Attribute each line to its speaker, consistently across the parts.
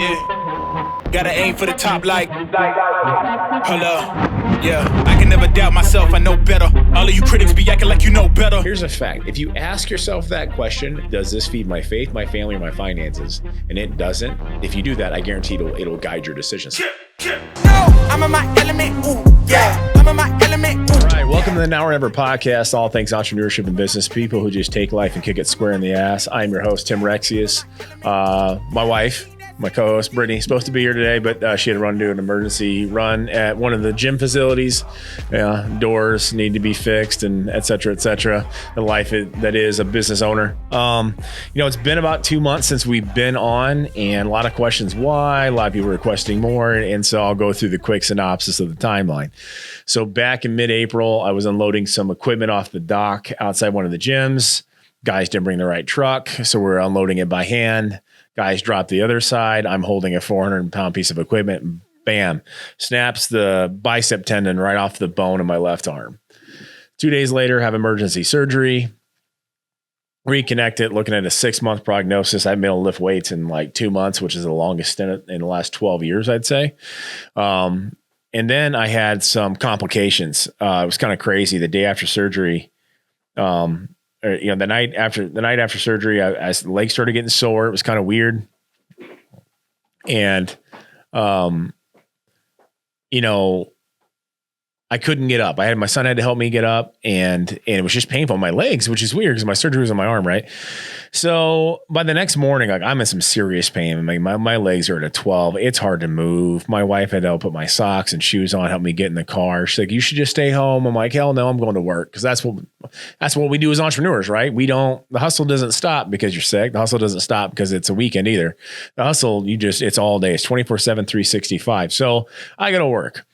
Speaker 1: Yeah. Gotta aim for the top like. Hold up. Yeah. I can never doubt myself. I know better. All of you critics be acting like you know better.
Speaker 2: Here's a fact. If you ask yourself that question, does this feed my faith, my family, or my finances? And it doesn't. If you do that, I guarantee it'll guide your decisions.
Speaker 1: No, I'm in my element. Ooh, yeah. I'm in my element. Ooh.
Speaker 2: All right. Welcome to the Now or Never podcast. All things entrepreneurship and business. People who just take life and kick it square in the ass. I'm your host, Tim Rexius. My wife, my co-host, Brittany, is supposed to be here today, but she had to run to an emergency run at one of the gym facilities. Doors need to be fixed and et cetera, et cetera. The life that is a business owner. It's been about 2 months since we've been on, and a lot of questions why. A lot of people requesting more, and so I'll go through the quick synopsis of the timeline. So back in mid-April, I was unloading some equipment off the dock outside one of the gyms. Guys didn't bring the right truck, so we're unloading it by hand. Guys dropped the other side. I'm holding a 400-pound piece of equipment. Bam, snaps the bicep tendon right off the bone of my left arm. 2 days later, have emergency surgery. Reconnect it, looking at a 6-month prognosis. I've been able to lift weights in like 2 months, which is the longest stint in the last 12 years, I'd say. And then I had some complications. It was kind of crazy. The day after surgery, the night after surgery, as the legs started getting sore, it was kind of weird. And, I couldn't get up. My son had to help me get up, and it was just painful on my legs, which is weird because my surgery was on my arm, right? So by the next morning, I'm in some serious pain. My legs are at a 12. It's hard to move. My wife had to help put my socks and shoes on, help me get in the car. She's like, "You should just stay home." I'm like, "Hell no, I'm going to work," because that's what we do as entrepreneurs, right? The hustle doesn't stop because you're sick. The hustle doesn't stop because it's a weekend either. The hustle, it's all day. It's 24/7, 365. So I got to work.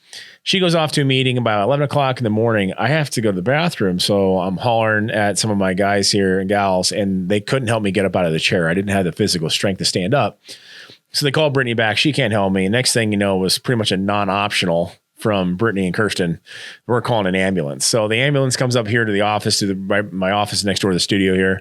Speaker 2: She goes off to a meeting about 11 o'clock in the morning. I have to go to the bathroom. So I'm hollering at some of my guys here and gals, and they couldn't help me get up out of the chair. I didn't have the physical strength to stand up. So they called Brittany back. She can't help me. Next thing you know, it was pretty much a non-optional from Brittany and Kirsten. We're calling an ambulance. So the ambulance comes up here to the office, my office next door to the studio here.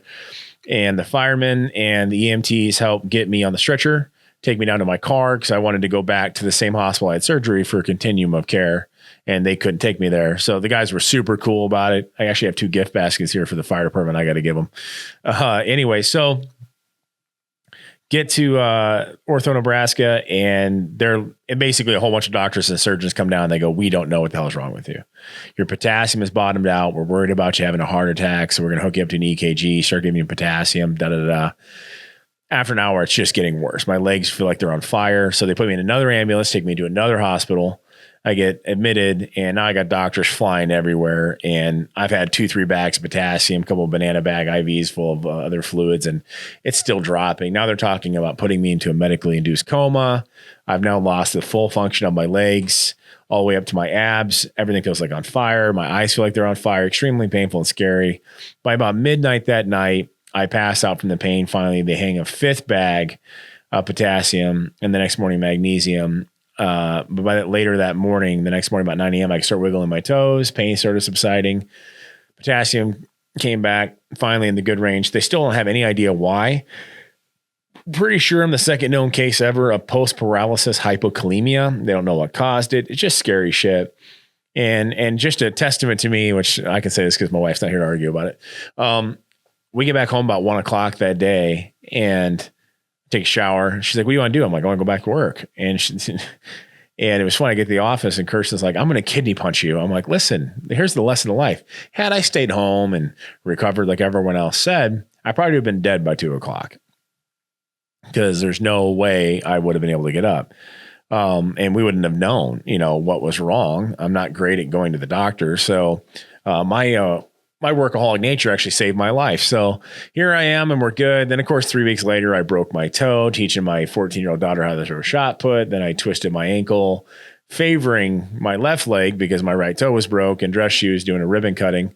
Speaker 2: And the firemen and the EMTs help get me on the stretcher, take me down to my car because I wanted to go back to the same hospital I had surgery for a continuum of care, and they couldn't take me there. So the guys were super cool about it. I actually have 2 gift baskets here for the fire department. I got to give them. Anyway, so get to Ortho, Nebraska, and basically a whole bunch of doctors and surgeons come down and they go, "We don't know what the hell is wrong with you. Your potassium is bottomed out. We're worried about you having a heart attack. So we're going to hook you up to an EKG, start giving you potassium, da-da-da-da." After an hour, it's just getting worse. My legs feel like they're on fire. So they put me in another ambulance, take me to another hospital. I get admitted, and now I got doctors flying everywhere. And I've had 2-3 bags of potassium, a couple of banana bag IVs full of other fluids, and it's still dropping. Now they're talking about putting me into a medically induced coma. I've now lost the full function of my legs all the way up to my abs. Everything feels like on fire. My eyes feel like they're on fire. Extremely painful and scary. By about midnight that night, I pass out from the pain. Finally, they hang a 5th bag of potassium, and the next morning magnesium. But later that morning, the next morning about 9 a.m., I start wiggling my toes. Pain started subsiding. Potassium came back finally in the good range. They still don't have any idea why. Pretty sure I'm the second known case ever of post-paralysis hypokalemia. They don't know what caused it. It's just scary shit. And just a testament to me, which I can say this because my wife's not here to argue about it. We get back home about 1 o'clock that day and take a shower. She's like, "What do you want to do?" I'm like, "I want to go back to work." And it was fun. I get to the office and Kirsten's like, "I'm going to kidney punch you." I'm like, "Listen, here's the lesson of life. Had I stayed home and recovered like everyone else said, I probably would have been dead by 2 o'clock because there's no way I would have been able to get up. And we wouldn't have known, what was wrong. I'm not great at going to the doctor. So my workaholic nature actually saved my life. So here I am and we're good. Then of course, 3 weeks later, I broke my toe teaching my 14-year-old daughter how to throw a shot put. Then I twisted my ankle, favoring my left leg because my right toe was broke, and dress shoes doing a ribbon cutting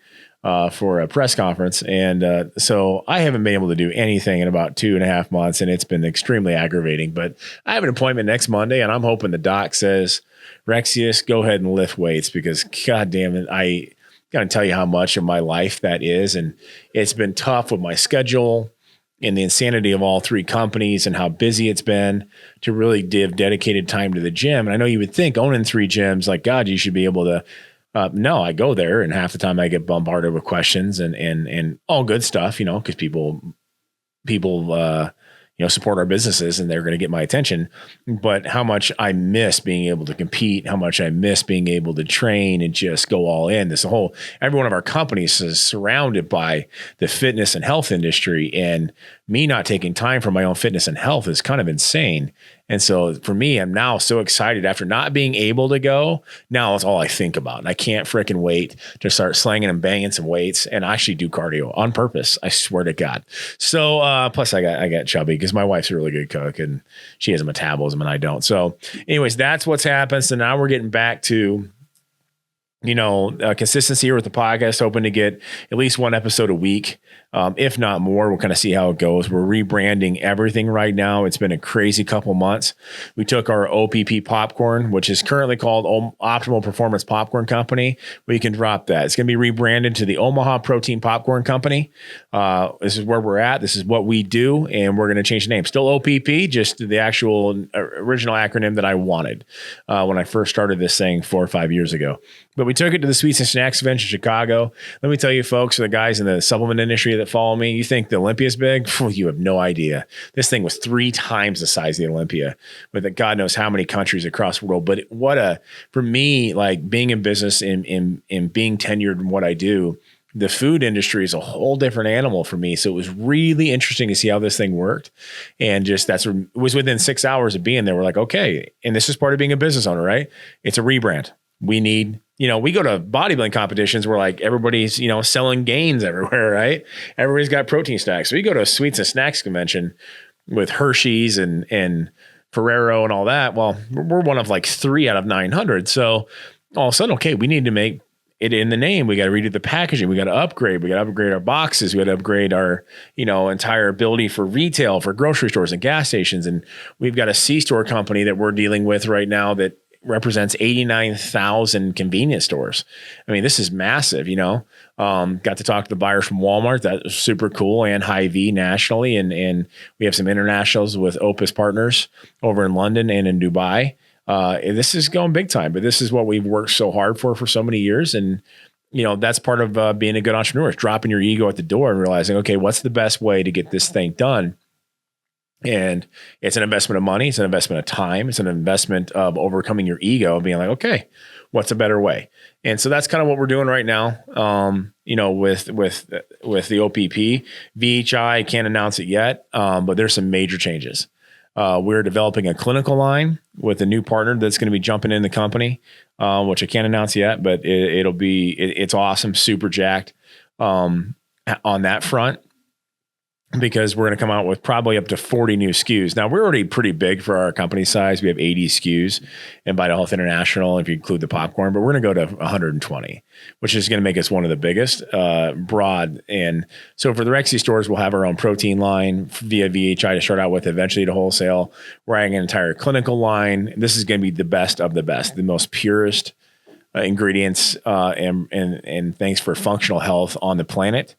Speaker 2: for a press conference. And so I haven't been able to do anything in about 2.5 months, and it's been extremely aggravating. But I have an appointment next Monday, and I'm hoping the doc says, "Rexius, go ahead and lift weights," because God damn it, I got to tell you how much of my life that is. And it's been tough with my schedule. and the insanity of all three companies and how busy it's been to really give dedicated time to the gym. And I know you would think owning 3 gyms, like, God, you should be able to, no, I go there and half the time I get bombarded with questions and all good stuff, you know, because people, support our businesses and they're going to get my attention. But how much I miss being able to compete, how much I miss being able to train and just go all in. Every one of our companies is surrounded by the fitness and health industry, and me not taking time for my own fitness and health is kind of insane. And so for me, I'm now so excited after not being able to go. Now it's all I think about. And I can't freaking wait to start slanging and banging some weights and actually do cardio on purpose. I swear to God. So plus I got chubby because my wife's a really good cook and she has a metabolism and I don't. So anyways, that's what's happened. So now we're getting back to, consistency here with the podcast, hoping to get at least one episode a week. If not more, we'll kind of see how it goes. We're rebranding everything right now. It's been a crazy couple months. We took our OPP popcorn, which is currently called Optimal Performance Popcorn Company. We can drop that. It's going to be rebranded to the Omaha Protein Popcorn Company. This is where we're at. This is what we do. And we're going to change the name. Still OPP, just the actual original acronym that I wanted when I first started this thing 4 or 5 years ago. But we took it to the Sweets and Snacks event in Chicago. Let me tell you, folks, the guys in the supplement industry that follow me, you think the Olympia is big? You have no idea. This thing was 3 times the size of the Olympia with God knows how many countries across the world. But for me, like being in business and being tenured in what I do, the food industry is a whole different animal for me. So it was really interesting to see how this thing worked. And just it was within 6 hours of being there. We're like, okay. And this is part of being a business owner, right? It's a rebrand. We need, we go to bodybuilding competitions where like everybody's, selling gains everywhere, right? Everybody's got protein stacks. So we go to a Sweets and Snacks convention with Hershey's and Ferrero and all that. Well, we're one of like 3 out of 900. So all of a sudden, okay, we need to make it in the name. We got to redo the packaging. We got to upgrade. We got to upgrade our boxes. We got to upgrade our, entire ability for retail, for grocery stores and gas stations. And we've got a C-store company that we're dealing with right now that represents 89,000 convenience stores. I mean, this is massive, got to talk to the buyers from Walmart. That was super cool, and Hy-Vee nationally. And we have some internationals with Opus partners over in London and in Dubai. This is going big time, but this is what we've worked so hard for so many years. And, that's part of being a good entrepreneur is dropping your ego at the door and realizing, okay, what's the best way to get this thing done? And it's an investment of money. It's an investment of time. It's an investment of overcoming your ego and being like, okay, what's a better way? And so that's kind of what we're doing right now. With the OPP, VHI, I can't announce it yet. But there's some major changes. We're developing a clinical line with a new partner that's going to be jumping in the company, which I can't announce yet, but it's awesome. Super jacked, on that front. Because we're going to come out with probably up to 40 new SKUs. Now, we're already pretty big for our company size. We have 80 SKUs in Vital Health International, if you include the popcorn, but we're going to go to 120, which is going to make us one of the biggest broad. And so for the Rexius stores, we'll have our own protein line via VHI to start out with, eventually to wholesale. We're adding an entire clinical line. This is going to be the best of the best, the most purest ingredients and thanks for functional health on the planet.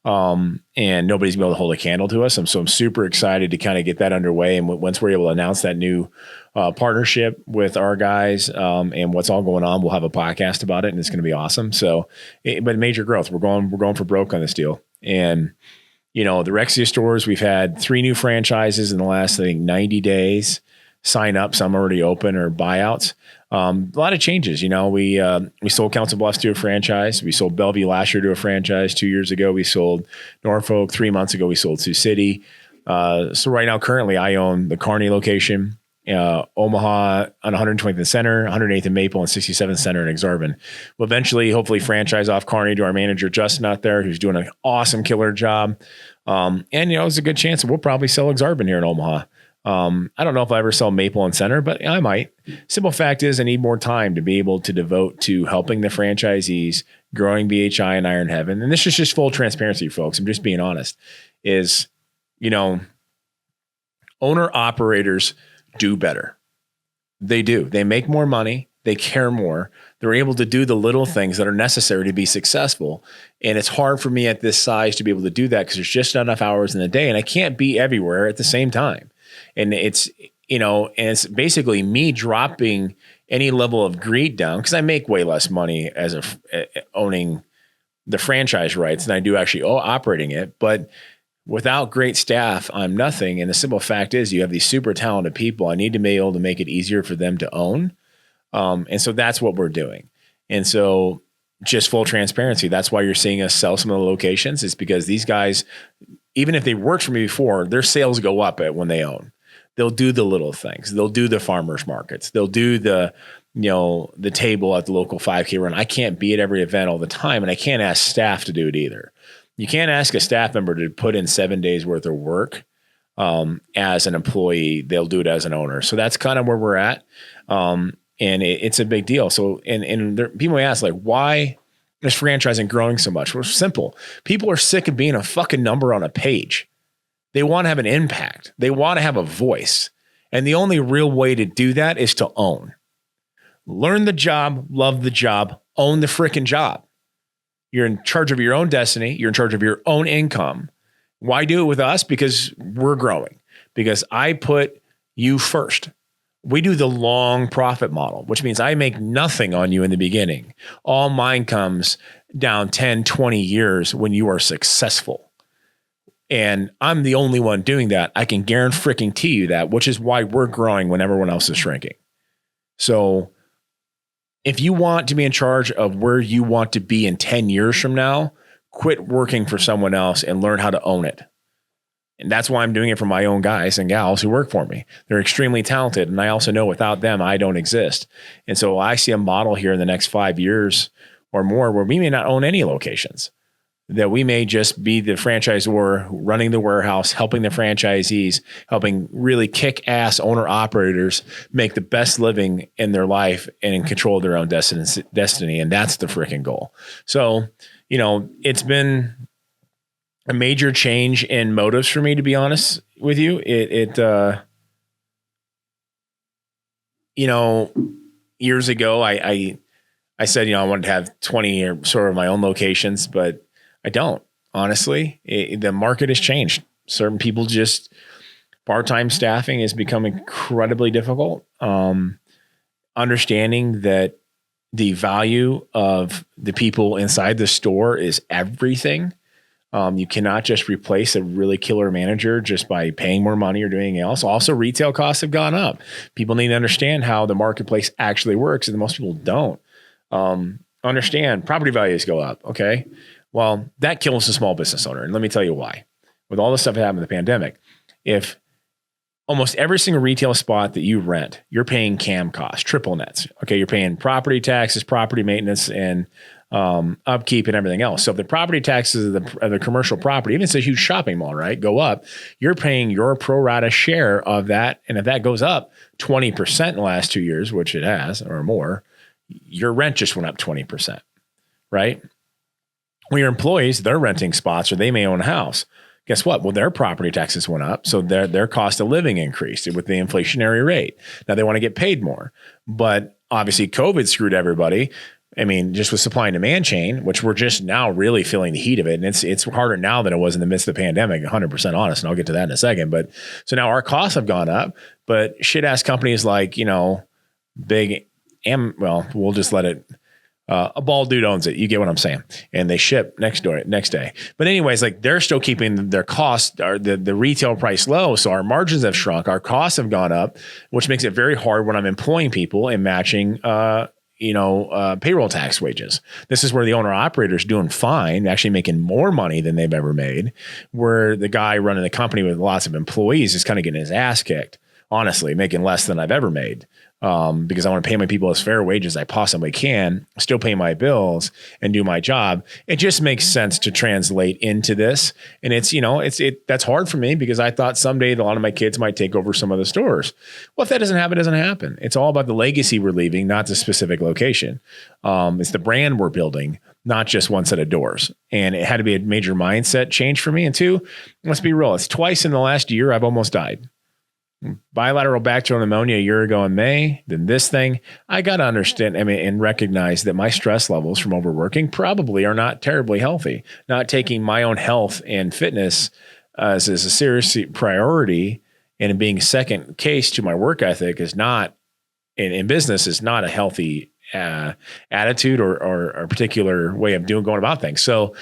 Speaker 2: And nobody's been able to hold a candle to us. So I'm super excited to kind of get that underway. And once we're able to announce that new partnership with our guys and what's all going on, we'll have a podcast about it, and it's going to be awesome. So, but major growth. We're going for broke on this deal. And the Rexius stores, we've had 3 new franchises in the last, I think, 90 days sign up. Some already open or buyouts. A lot of changes. We sold Council Bluffs to a franchise. We sold Bellevue last year to a franchise. 2 years ago, we sold Norfolk. 3 months ago, we sold Sioux City. So right now, currently, I own the Kearney location, Omaha on 120th and Center, 108th and Maple, and 67th Center in Exarban. We'll eventually, hopefully, franchise off Kearney to our manager, Justin, out there, who's doing an awesome killer job. And, there's a good chance that we'll probably sell Exarban here in Omaha. I don't know if I ever sell Maple and Center, but I might. Simple fact is I need more time to be able to devote to helping the franchisees, growing BHI and Iron Heaven. And this is just full transparency, folks. I'm just being honest, is, owner operators do better. They do. They make more money. They care more. They're able to do the little things that are necessary to be successful. And it's hard for me at this size to be able to do that because there's just not enough hours in the day and I can't be everywhere at the same time. And it's, and it's basically me dropping any level of greed down because I make way less money as owning the franchise rights than I do actually operating it. But without great staff, I'm nothing. And the simple fact is you have these super talented people. I need to be able to make it easier for them to own. And so that's what we're doing. And so just full transparency, that's why you're seeing us sell some of the locations. It's because these guys, even if they worked for me before, their sales go up when they own. They'll do the little things. They'll do the farmers markets. They'll do the table at the local 5K run. I can't be at every event all the time, and I can't ask staff to do it either. You can't ask a staff member to put in 7 days worth of work as an employee. They'll do it as an owner. So that's kind of where we're at. And it's a big deal. So, and people ask like, why is franchising growing so much? Well, it's simple. People are sick of being a fucking number on a page. They want to have an impact. They want to have a voice. And the only real way to do that is to own. Learn the job, love the job, own the freaking job. You're in charge of your own destiny. You're in charge of your own income. Why do it with us? Because we're growing. Because I put you first. We do the long profit model, which means I make nothing on you in the beginning. All mine comes down 10, 20 years when you are successful. And I'm the only one doing that. I can guarantee you that, which is why we're growing when everyone else is shrinking. So if you want to be in charge of where you want to be in 10 years from now, quit working for someone else and learn how to own it. And that's why I'm doing it for my own guys and gals who work for me. They're extremely talented. And I also know without them, I don't exist. And so I see a model here in the next 5 years or more where we may not own any locations, that we may just be the franchisor running the warehouse, helping the franchisees, helping really kick-ass owner-operators make the best living in their life and in control of their own destiny. And that's the freaking goal. So, it's been a major change in motives for me, to be honest with you. Years ago, I said, I wanted to have 20 or sort of my own locations, but I don't, honestly. The market has changed. Certain people just, part-time staffing has become incredibly difficult. Understanding that the value of the people inside the store is everything. You cannot just replace a really killer manager just by paying more money or doing anything else. Also, retail costs have gone up. People need to understand how the marketplace actually works, and most people don't understand. Property values go up. Okay. Well, that kills the small business owner. And let me tell you why. With all the stuff that happened in the pandemic, if almost every single retail spot that you rent, you're paying CAM costs, triple nets. Okay. You're paying property taxes, property maintenance, and upkeep and everything else. So if the property taxes of the commercial property, even if it's a huge shopping mall, right, go up, you're paying your pro rata share of that. And if that goes up 20% in the last 2 years, which it has or more, your rent just went up 20%, right? When your employees, they're renting spots or they may own a house. Guess what? Well, their property taxes went up. So their cost of living increased with the inflationary rate. Now they want to get paid more, but obviously COVID screwed everybody. I mean, just with supply and demand chain, which we're just now really feeling the heat of it. And it's harder now than it was in the midst of the pandemic, 100% honest. And I'll get to that in a second. But so now our costs have gone up, but shit ass companies like, we'll just let it, a bald dude owns it. You get what I'm saying? And they ship next day. But anyways, like they're still keeping their costs, or the retail price low. So our margins have shrunk. Our costs have gone up, which makes it very hard when I'm employing people and matching, payroll tax wages. This is where the owner operator is doing fine, actually making more money than they've ever made, where the guy running the company with lots of employees is kind of getting his ass kicked, honestly, making less than I've ever made. Because I want to pay my people as fair wages as I possibly can, still pay my bills and do my job. It just makes sense to translate into this. And that's hard for me because I thought someday a lot of my kids might take over some of the stores. Well, if that doesn't happen, it doesn't happen. It's all about the legacy we're leaving, not the specific location. It's the brand we're building, not just one set of doors. And it had to be a major mindset change for me. And two, let's be real. It's twice in the last year I've almost died. bilateral bacterial pneumonia a year ago in May, then this thing. I got to understand, and recognize that my stress levels from overworking probably are not terribly healthy. Not taking my own health and fitness as a serious priority and being second case to my work ethic is not, in business, is not a healthy attitude or a particular way of going about things. So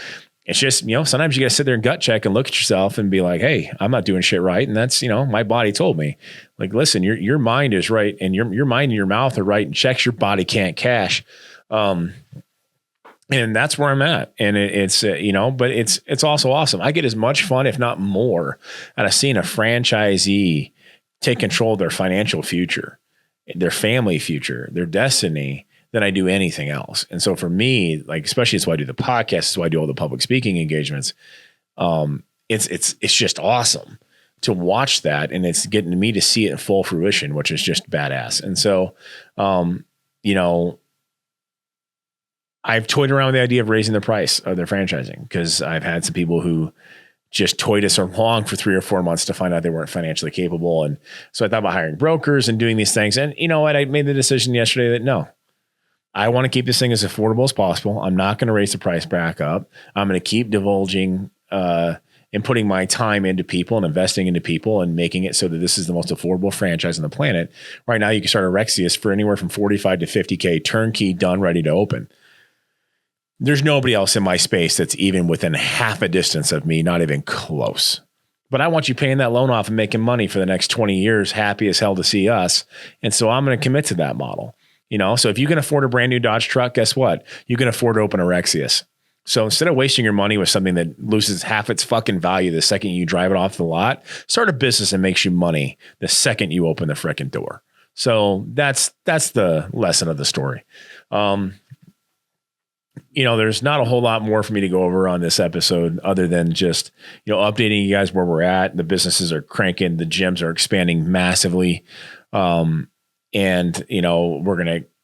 Speaker 2: it's just, sometimes you got to sit there and gut check and look at yourself and be like, hey, I'm not doing shit right. And that's, my body told me, like, listen, your mind is right. And your mind and your mouth are right. And checks your body can't cash. And that's where I'm at. And it's but it's also awesome. I get as much fun, if not more, out of seeing a franchisee take control of their financial future, their family future, their destiny, than I do anything else. And so for me, like, especially it's why I do the podcast, it's why I do all the public speaking engagements. It's just awesome to watch that. And it's getting me to see it in full fruition, which is just badass. And so, I've toyed around with the idea of raising the price of their franchising, because I've had some people who just toyed us along for 3 or 4 months to find out they weren't financially capable. And so I thought about hiring brokers and doing these things. And you know what? I made the decision yesterday that no, I want to keep this thing as affordable as possible. I'm not going to raise the price back up. I'm going to keep divulging and putting my time into people and investing into people and making it so that this is the most affordable franchise on the planet. Right now, you can start a Rexius for anywhere from 45 to 50K, turnkey, done, ready to open. There's nobody else in my space that's even within half a distance of me, not even close. But I want you paying that loan off and making money for the next 20 years, happy as hell to see us. And so I'm going to commit to that model. So if you can afford a brand new Dodge truck, guess what? You can afford to open a Rexius. So instead of wasting your money with something that loses half its fucking value the second you drive it off the lot, start a business that makes you money the second you open the frickin' door. So that's the lesson of the story. There's not a whole lot more for me to go over on this episode other than just, updating you guys where we're at. The businesses are cranking. The gyms are expanding massively.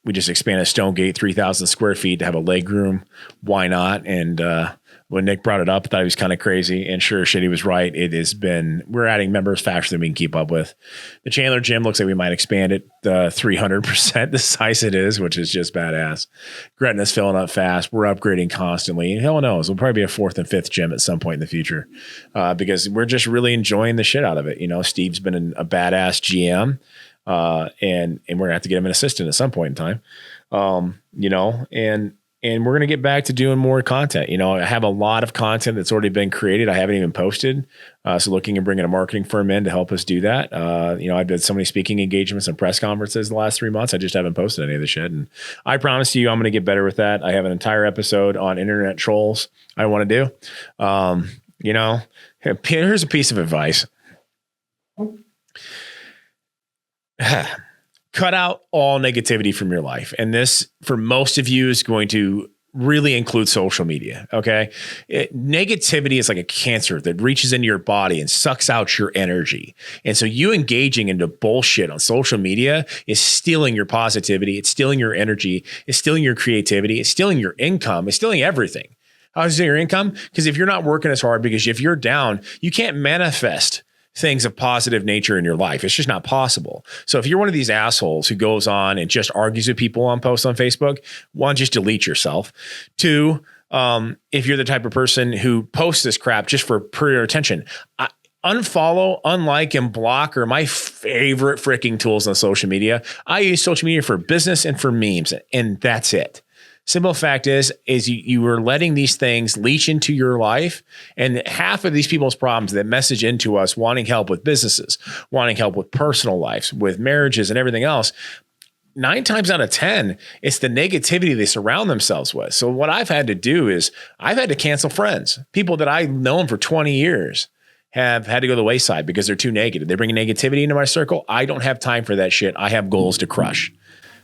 Speaker 2: We just expanded Stonegate 3,000 square feet to have a leg room. Why not? And when Nick brought it up, I thought he was kind of crazy. And sure shit, he was right. We're adding members faster than we can keep up with. The Chandler gym looks like we might expand it 300% the size it is, which is just badass. Gretna's filling up fast. We're upgrading constantly. And hell knows, we'll probably be a 4th and 5th gym at some point in the future because we're just really enjoying the shit out of it. Steve's been a badass GM. And we're gonna have to get him an assistant at some point in time. And we're going to get back to doing more content. I have a lot of content that's already been created. I haven't even posted. So looking and bringing a marketing firm in to help us do that. I've done so many speaking engagements and press conferences the last 3 months. I just haven't posted any of the shit. And I promise you, I'm going to get better with that. I have an entire episode on internet trolls I want to do. Here's a piece of advice. Cut out all negativity from your life. And this, for most of you, is going to really include social media. Okay. Negativity is like a cancer that reaches into your body and sucks out your energy. And so you engaging into bullshit on social media is stealing your positivity. It's stealing your energy. It's stealing your creativity. It's stealing your income. It's stealing everything. How is it your income? Because if you're not working as hard, because if you're down, you can't manifest things of positive nature in your life. It's just not possible. So if you're one of these assholes who goes on and just argues with people on posts on Facebook, one, just delete yourself. Two, if you're the type of person who posts this crap just for pure attention, unfollow, unlike, and block are my favorite freaking tools on social media. I use social media for business and for memes, and that's it. Simple fact is you are letting these things leach into your life. And half of these people's problems that message into us wanting help with businesses, wanting help with personal lives, with marriages and everything else, 9 times out of 10, it's the negativity they surround themselves with. So what I've had to do is I've had to cancel friends. People that I've known for 20 years have had to go to the wayside because they're too negative. They bring negativity into my circle. I don't have time for that shit. I have goals to crush.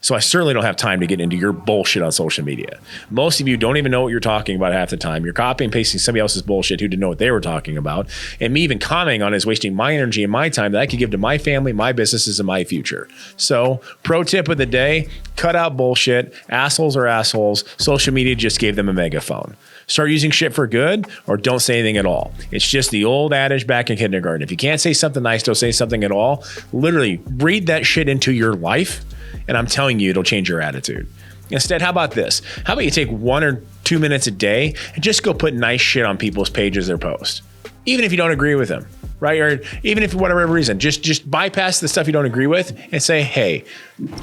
Speaker 2: So I certainly don't have time to get into your bullshit on social media. Most of you don't even know what you're talking about half the time. You're copying and pasting somebody else's bullshit who didn't know what they were talking about. And me even commenting on it is wasting my energy and my time that I could give to my family, my businesses, and my future. So pro tip of the day, cut out bullshit. Assholes are assholes. Social media just gave them a megaphone. Start using shit for good, or don't say anything at all. It's just the old adage back in kindergarten. If you can't say something nice, don't say something at all. Literally read that shit into your life, and I'm telling you, it'll change your attitude. Instead, how about this? How about you take 1 or 2 minutes a day and just go put nice shit on people's pages or posts, even if you don't agree with them, right? Or even if for whatever reason, just bypass the stuff you don't agree with and say, hey,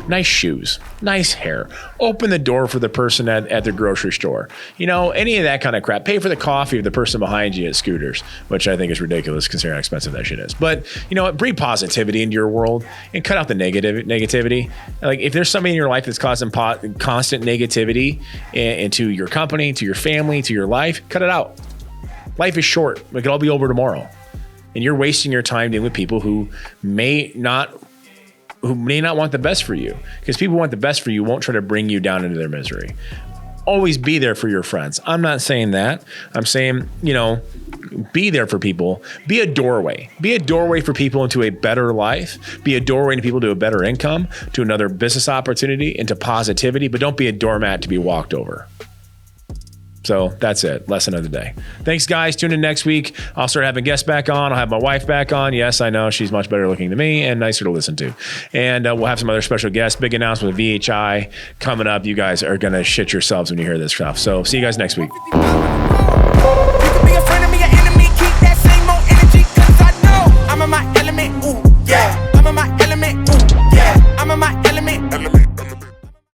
Speaker 2: nice shoes, nice hair, open the door for the person at the grocery store. You know, any of that kind of crap. Pay for the coffee of the person behind you at Scooters, which I think is ridiculous considering how expensive that shit is. But, you know, breed positivity into your world and cut out the negativity. Like, if there's somebody in your life that's causing constant negativity into your company, to your family, to your life, cut it out. Life is short. It could all be over tomorrow. And you're wasting your time dealing with people who may not want the best for you, because people who want the best for you won't try to bring you down into their misery. Always be there for your friends. I'm not saying that. I'm saying, you know, be there for people. Be a doorway. Be a doorway for people into a better life. Be a doorway to people to a better income, to another business opportunity, into positivity, but don't be a doormat to be walked over. So that's it. Lesson of the day. Thanks, guys. Tune in next week. I'll start having guests back on. I'll have my wife back on. Yes, I know. She's much better looking than me and nicer to listen to. And we'll have some other special guests. Big announcement with VHI coming up. You guys are going to shit yourselves when you hear this stuff. So see you guys next week.
Speaker 3: You can be a friend of me, an enemy. Keep that same old energy, 'cause I know I'm in my element. Ooh, yeah.